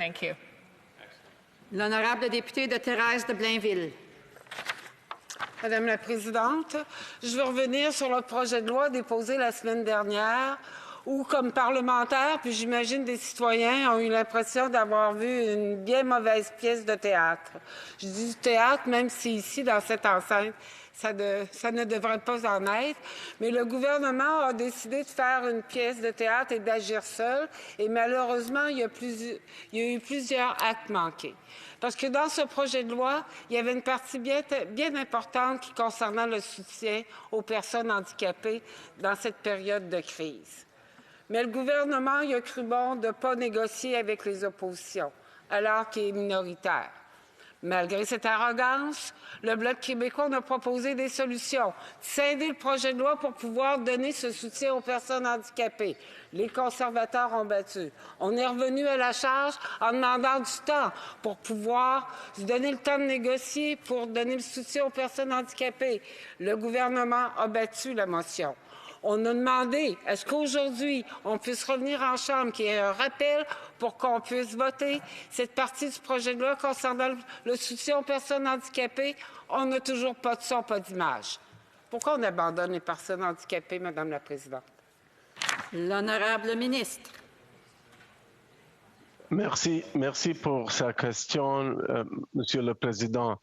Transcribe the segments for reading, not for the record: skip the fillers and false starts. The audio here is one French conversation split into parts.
Thank you. L'honorable députée de Thérèse de Blainville. Madame la Présidente, je veux revenir sur le projet de loi déposé la semaine dernière où, comme parlementaire, puis j'imagine des citoyens, ont eu l'impression d'avoir vu une bien mauvaise pièce de théâtre. Je dis du théâtre, même si ici, dans cette enceinte, ça ne devrait pas en être. Mais le gouvernement a décidé de faire une pièce de théâtre et d'agir seul. Et malheureusement, il y a eu plusieurs actes manqués. Parce que dans ce projet de loi, il y avait une partie bien importante qui concernait le soutien aux personnes handicapées dans cette période de crise. Mais le gouvernement il a cru bon de ne pas négocier avec les oppositions, alors qu'il est minoritaire. Malgré cette arrogance, le Bloc québécois a proposé des solutions. Scinder le projet de loi pour pouvoir donner ce soutien aux personnes handicapées. Les conservateurs ont battu. On est revenu à la charge en demandant du temps pour pouvoir se donner le temps de négocier pour donner le soutien aux personnes handicapées. Le gouvernement a battu la motion. On a demandé, est-ce qu'aujourd'hui, on puisse revenir en Chambre, qu'il y ait un rappel pour qu'on puisse voter cette partie du projet de loi concernant le soutien aux personnes handicapées? On n'a toujours pas de son, pas d'image. Pourquoi on abandonne les personnes handicapées, Madame la Présidente? L'honorable ministre. Merci pour sa question, Monsieur le Président.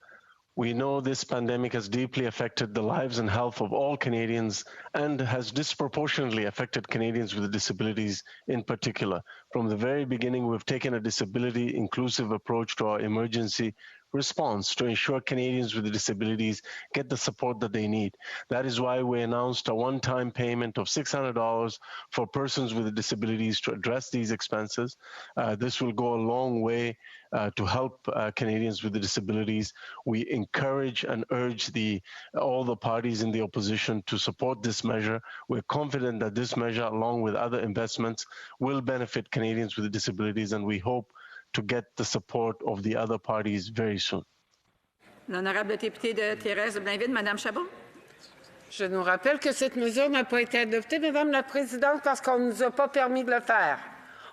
We know this pandemic has deeply affected the lives and health of all Canadians and has disproportionately affected Canadians with disabilities in particular. From the very beginning, we've taken a disability-inclusive approach to our emergency response to ensure Canadians with disabilities get the support that they need. That is why we announced a one-time payment of $600 for persons with disabilities to address these expenses. This will go a long way to help Canadians with disabilities. We encourage and urge all the parties in the opposition to support this measure. We're confident that this measure, along with other investments, will benefit Canadians with disabilities, and we hope to get the support of the other parties very soon. L'honorable députée de Thérèse de Blainville, Madame Chabot. Je nous rappelle que cette mesure n'a pas été adoptée, Madame la Présidente, parce qu'on ne nous a pas permis de le faire.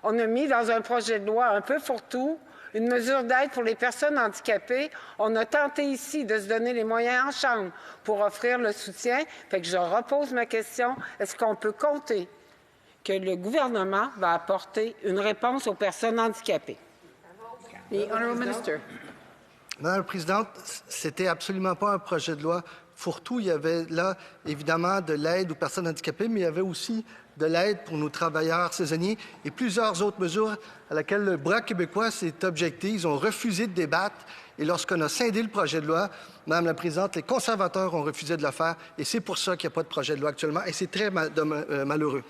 On a mis dans un projet de loi un peu fourre-tout une mesure d'aide pour les personnes handicapées. On a tenté ici de se donner les moyens en Chambre pour offrir le soutien. Fait que je repose ma question. Est-ce qu'on peut compter que le gouvernement va apporter une réponse aux personnes handicapées? The Honourable Minister. Madame la Présidente, c'était absolument pas un projet de loi fourre-tout. Il y avait là, évidemment, de l'aide aux personnes handicapées, mais il y avait aussi de l'aide pour nos travailleurs saisonniers et plusieurs autres mesures à laquelle le Bloc québécois s'est objecté. Ils ont refusé de débattre. Et lorsqu'on a scindé le projet de loi, Madame la Présidente, les conservateurs ont refusé de le faire. Et c'est pour ça qu'il n'y a pas de projet de loi actuellement. Et c'est très malheureux.